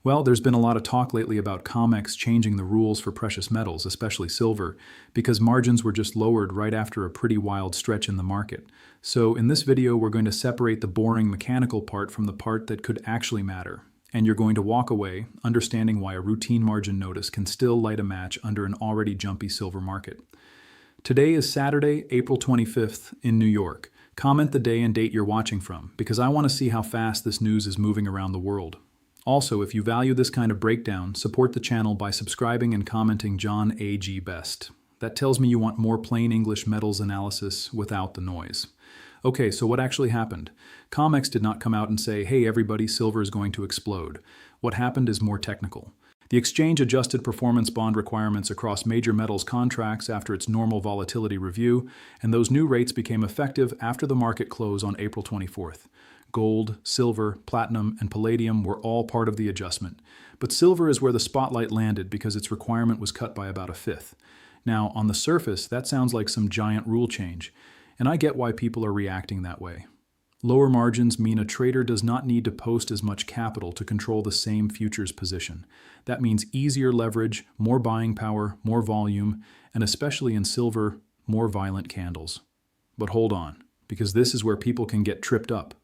Well, there's been a lot of talk lately about COMEX changing the rules for precious metals, especially silver, because margins were just lowered right after a pretty wild stretch in the market. So in this video, we're going to separate the boring mechanical part from the part that could actually matter. And you're going to walk away understanding why a routine margin notice can still light a match under an already jumpy silver market. Today is Saturday, April 25th in New York. Comment the day and date you're watching from, because I want to see how fast this news is moving around the world. Also, if you value this kind of breakdown, support the channel by subscribing and commenting John A.G. Best. That tells me you want more plain English metals analysis without the noise. Okay, so what actually happened? COMEX did not come out and say, hey everybody, silver is going to explode. What happened is more technical. The exchange adjusted performance bond requirements across major metals contracts after its normal volatility review, and those new rates became effective after the market close on April 24th. Gold, silver, platinum, and palladium were all part of the adjustment. But silver is where the spotlight landed because its requirement was cut by about a fifth. Now, on the surface, that sounds like some giant rule change, and I get why people are reacting that way. Lower margins mean a trader does not need to post as much capital to control the same futures position. That means easier leverage, more buying power, more volume, and especially in silver, more violent candles. But hold on, because this is where people can get tripped up.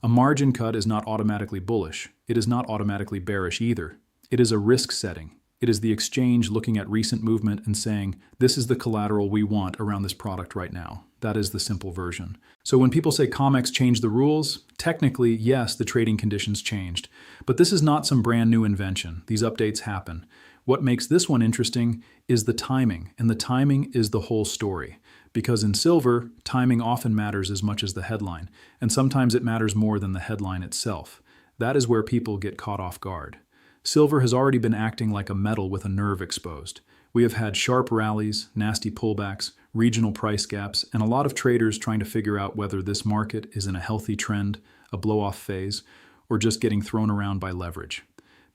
A margin cut is not automatically bullish. It is not automatically bearish either. It is a risk setting. It is the exchange looking at recent movement and saying, this is the collateral we want around this product right now. That is the simple version. So when people say COMEX changed the rules, technically, yes, the trading conditions changed. But this is not some brand new invention. These updates happen. What makes this one interesting is the timing, and the timing is the whole story. Because in silver, timing often matters as much as the headline, and sometimes it matters more than the headline itself. That is where people get caught off guard. Silver has already been acting like a metal with a nerve exposed. We have had sharp rallies, nasty pullbacks, regional price gaps, and a lot of traders trying to figure out whether this market is in a healthy trend, a blow-off phase, or just getting thrown around by leverage.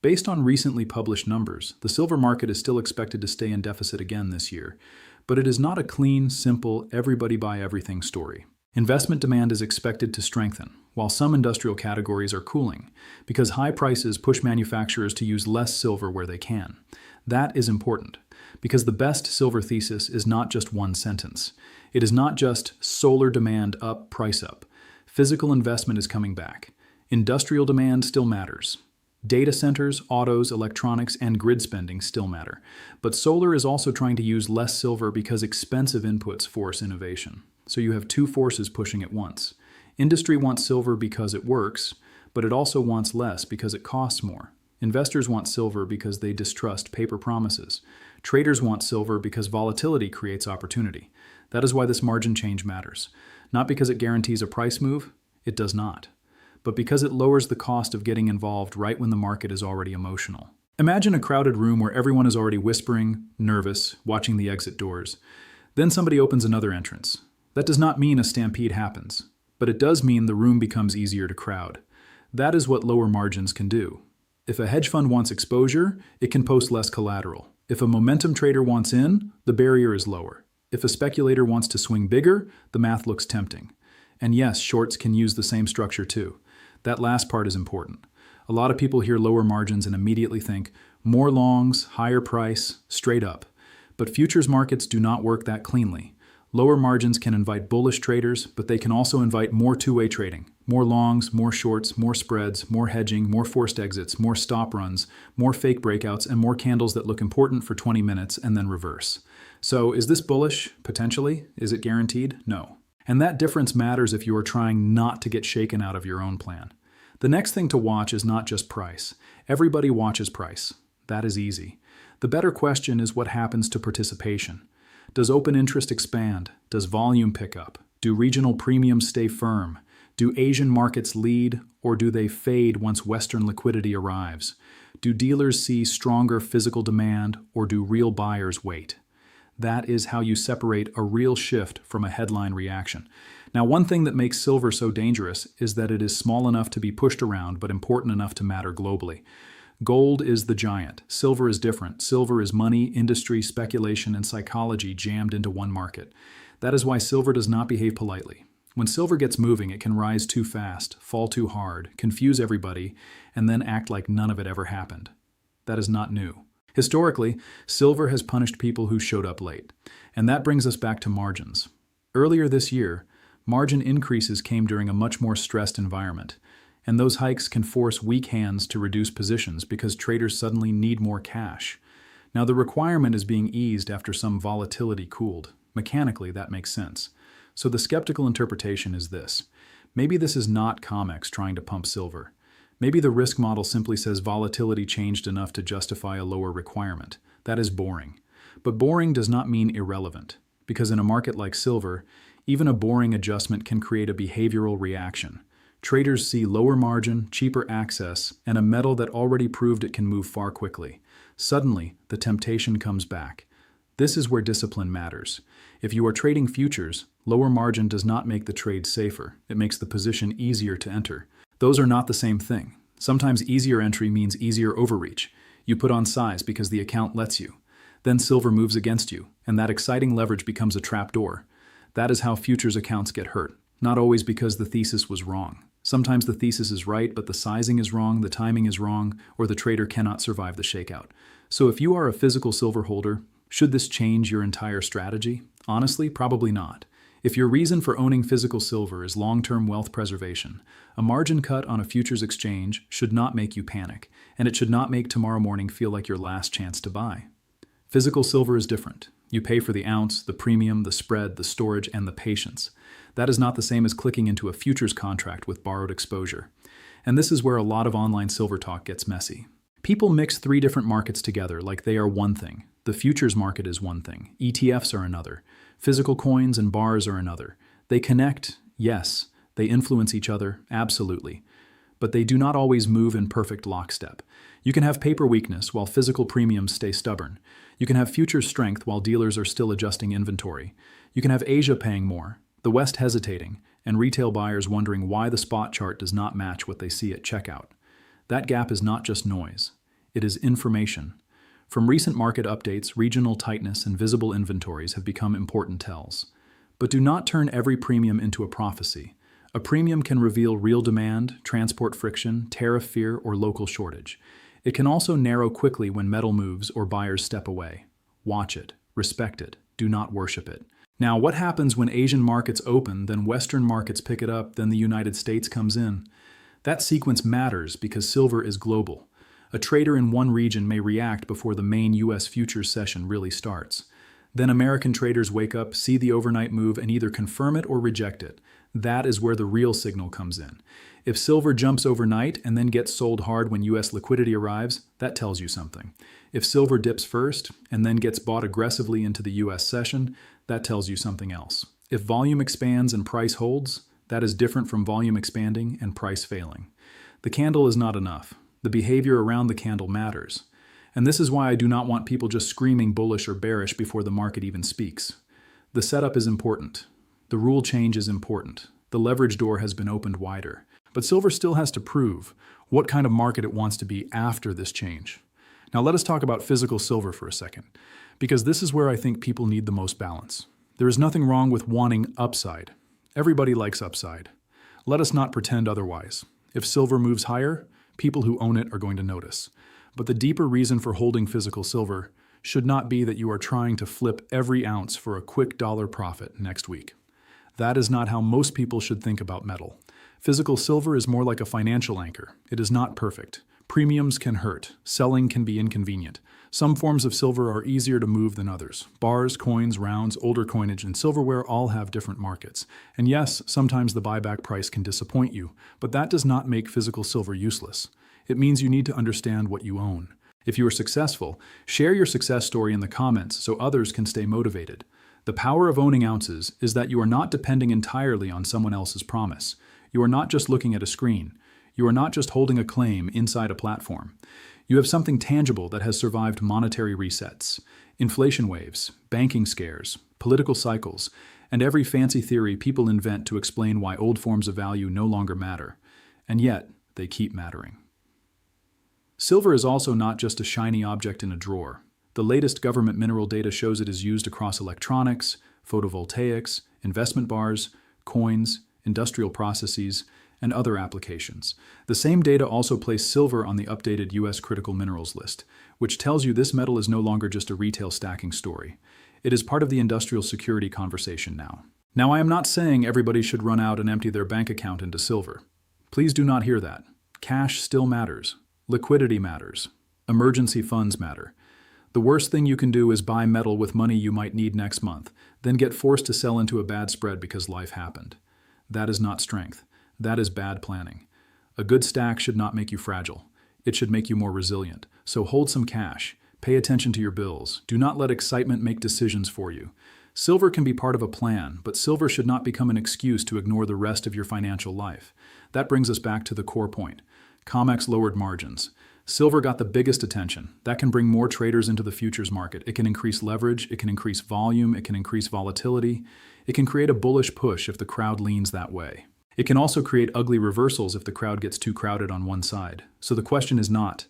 Based on recently published numbers, the silver market is still expected to stay in deficit again this year, but it is not a clean, simple, everybody buy everything story. Investment demand is expected to strengthen, while some industrial categories are cooling, because high prices push manufacturers to use less silver where they can. That is important, because the best silver thesis is not just one sentence. It is not just solar demand up, price up. Physical investment is coming back. Industrial demand still matters. Data centers, autos, electronics, and grid spending still matter. But solar is also trying to use less silver because expensive inputs force innovation. So you have two forces pushing at once. Industry wants silver because it works, but it also wants less because it costs more. Investors want silver because they distrust paper promises. Traders want silver because volatility creates opportunity. That is why this margin change matters. Not because it guarantees a price move, it does not. But because it lowers the cost of getting involved right when the market is already emotional. Imagine a crowded room where everyone is already whispering, nervous, watching the exit doors. Then somebody opens another entrance. That does not mean a stampede happens, but it does mean the room becomes easier to crowd. That is what lower margins can do. If a hedge fund wants exposure, it can post less collateral. If a momentum trader wants in, the barrier is lower. If a speculator wants to swing bigger, the math looks tempting. And yes, shorts can use the same structure too. That last part is important. A lot of people hear lower margins and immediately think, more longs, higher price, straight up. But futures markets do not work that cleanly. Lower margins can invite bullish traders, but they can also invite more two-way trading. More longs, more shorts, more spreads, more hedging, more forced exits, more stop runs, more fake breakouts, and more candles that look important for 20 minutes and then reverse. So is this bullish? Potentially. Is it guaranteed? No. And that difference matters if you are trying not to get shaken out of your own plan. The next thing to watch is not just price. Everybody watches price. That is easy. The better question is what happens to participation. Does open interest expand? Does volume pick up? Do regional premiums stay firm? Do Asian markets lead, or do they fade once Western liquidity arrives? Do dealers see stronger physical demand, or do real buyers wait? That is how you separate a real shift from a headline reaction. Now, one thing that makes silver so dangerous is that it is small enough to be pushed around, but important enough to matter globally. Gold is the giant. Silver is different. Silver is money, industry, speculation, and psychology jammed into one market. That is why silver does not behave politely. When silver gets moving, it can rise too fast, fall too hard, confuse everybody, and then act like none of it ever happened. That is not new. Historically, silver has punished people who showed up late. And that brings us back to margins. Earlier this year, margin increases came during a much more stressed environment. And those hikes can force weak hands to reduce positions because traders suddenly need more cash. Now, the requirement is being eased after some volatility cooled. Mechanically, that makes sense. So the skeptical interpretation is this. Maybe this is not COMEX trying to pump silver. Maybe the risk model simply says volatility changed enough to justify a lower requirement. That is boring. But boring does not mean irrelevant, because in a market like silver, even a boring adjustment can create a behavioral reaction. Traders see lower margin, cheaper access, and a metal that already proved it can move far quickly. Suddenly, the temptation comes back. This is where discipline matters. If you are trading futures, lower margin does not make the trade safer. It makes the position easier to enter. Those are not the same thing. Sometimes easier entry means easier overreach. You put on size because the account lets you. Then silver moves against you, and that exciting leverage becomes a trapdoor. That is how futures accounts get hurt. Not always because the thesis was wrong. Sometimes the thesis is right, but the sizing is wrong, the timing is wrong, or the trader cannot survive the shakeout. So if you are a physical silver holder, should this change your entire strategy? Honestly, probably not. If your reason for owning physical silver is long-term wealth preservation, a margin cut on a futures exchange should not make you panic, and it should not make tomorrow morning feel like your last chance to buy. Physical silver is different. You pay for the ounce, the premium, the spread, the storage, and the patience. That is not the same as clicking into a futures contract with borrowed exposure. And this is where a lot of online silver talk gets messy. People mix three different markets together like they are one thing. The futures market is one thing. ETFs are another. Physical coins and bars are another. They connect, yes. They influence each other, absolutely. But they do not always move in perfect lockstep. You can have paper weakness while physical premiums stay stubborn. You can have futures strength while dealers are still adjusting inventory. You can have Asia paying more, the West hesitating, and retail buyers wondering why the spot chart does not match what they see at checkout. That gap is not just noise. It is information. From recent market updates, regional tightness and visible inventories have become important tells. But do not turn every premium into a prophecy. A premium can reveal real demand, transport friction, tariff fear, or local shortage. It can also narrow quickly when metal moves or buyers step away. Watch it, respect it, do not worship it. Now, what happens when Asian markets open, then Western markets pick it up, then the United States comes in? That sequence matters because silver is global. A trader in one region may react before the main U.S. futures session really starts. Then American traders wake up, see the overnight move, and either confirm it or reject it. That is where the real signal comes in. If silver jumps overnight and then gets sold hard when U.S. liquidity arrives, that tells you something. If silver dips first and then gets bought aggressively into the U.S. session, that tells you something else. If volume expands and price holds, that is different from volume expanding and price failing. The candle is not enough. The behavior around the candle matters. And this is why I do not want people just screaming bullish or bearish before the market even speaks. The setup is important. The rule change is important. The leverage door has been opened wider. But silver still has to prove what kind of market it wants to be after this change. Now let us talk about physical silver for a second, because this is where I think people need the most balance. There is nothing wrong with wanting upside. Everybody likes upside. Let us not pretend otherwise. If silver moves higher, people who own it are going to notice. But the deeper reason for holding physical silver should not be that you are trying to flip every ounce for a quick dollar profit next week. That is not how most people should think about metal. Physical silver is more like a financial anchor. It is not perfect. Premiums can hurt. Selling can be inconvenient. Some forms of silver are easier to move than others. Bars, coins, rounds, older coinage, and silverware all have different markets. And yes, sometimes the buyback price can disappoint you, but that does not make physical silver useless. It means you need to understand what you own. If you are successful, share your success story in the comments so others can stay motivated. The power of owning ounces is that you are not depending entirely on someone else's promise. You are not just looking at a screen. You are not just holding a claim inside a platform. You have something tangible that has survived monetary resets, inflation waves, banking scares, political cycles, and every fancy theory people invent to explain why old forms of value no longer matter. And yet, they keep mattering. Silver is also not just a shiny object in a drawer. The latest government mineral data shows it is used across electronics, photovoltaics, investment bars, coins, industrial processes, and other applications. The same data also placed silver on the updated U.S. critical minerals list, which tells you this metal is no longer just a retail stacking story. It is part of the industrial security conversation now. Now, I am not saying everybody should run out and empty their bank account into silver. Please do not hear that. Cash still matters. Liquidity matters. Emergency funds matter. The worst thing you can do is buy metal with money you might need next month, then get forced to sell into a bad spread because life happened. That is not strength. That is bad planning. A good stack should not make you fragile. It should make you more resilient. So hold some cash. Pay attention to your bills. Do not let excitement make decisions for you. Silver can be part of a plan, but silver should not become an excuse to ignore the rest of your financial life. That brings us back to the core point. COMEX lowered margins. Silver got the biggest attention. That can bring more traders into the futures market. It can increase leverage, it can increase volume, it can increase volatility. It can create a bullish push if the crowd leans that way. It can also create ugly reversals if the crowd gets too crowded on one side. So the question is not,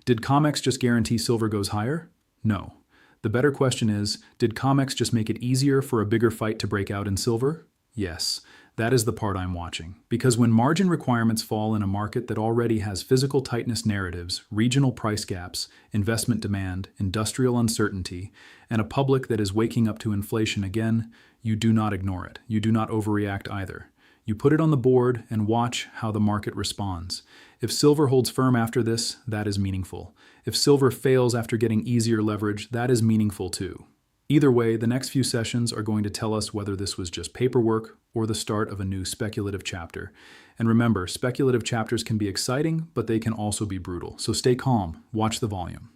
did COMEX just guarantee silver goes higher? No. The better question is, did COMEX just make it easier for a bigger fight to break out in silver? Yes. That is the part I'm watching. Because when margin requirements fall in a market that already has physical tightness narratives, regional price gaps, investment demand, industrial uncertainty, and a public that is waking up to inflation again, you do not ignore it. You do not overreact either. You put it on the board and watch how the market responds. If silver holds firm after this, that is meaningful. If silver fails after getting easier leverage, that is meaningful too. Either way, the next few sessions are going to tell us whether this was just paperwork or the start of a new speculative chapter. And remember, speculative chapters can be exciting, but they can also be brutal. So stay calm, watch the volume.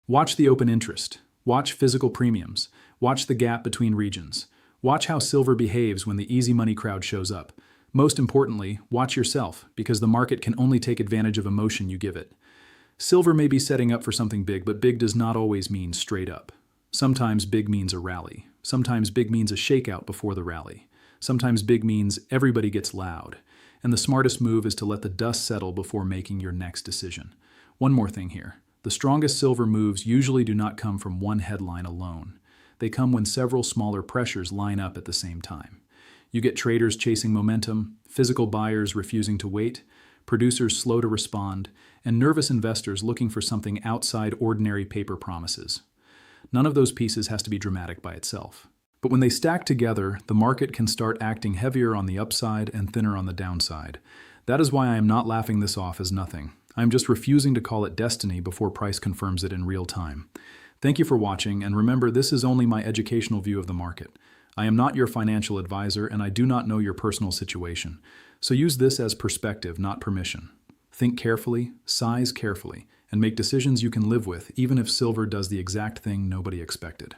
Watch the open interest. Watch physical premiums. Watch the gap between regions. Watch how silver behaves when the easy money crowd shows up. Most importantly, watch yourself, because the market can only take advantage of emotion you give it. Silver may be setting up for something big, but big does not always mean straight up. Sometimes big means a rally. Sometimes big means a shakeout before the rally. Sometimes big means everybody gets loud. And the smartest move is to let the dust settle before making your next decision. One more thing here. The strongest silver moves usually do not come from one headline alone. They come when several smaller pressures line up at the same time. You get traders chasing momentum, physical buyers refusing to wait, producers slow to respond, and nervous investors looking for something outside ordinary paper promises. None of those pieces has to be dramatic by itself. But when they stack together, the market can start acting heavier on the upside and thinner on the downside. That is why I am not laughing this off as nothing. I am just refusing to call it destiny before price confirms it in real time. Thank you for watching, and remember, this is only my educational view of the market. I am not your financial advisor, and I do not know your personal situation. So use this as perspective, not permission. Think carefully, size carefully, and make decisions you can live with, even if silver does the exact thing nobody expected.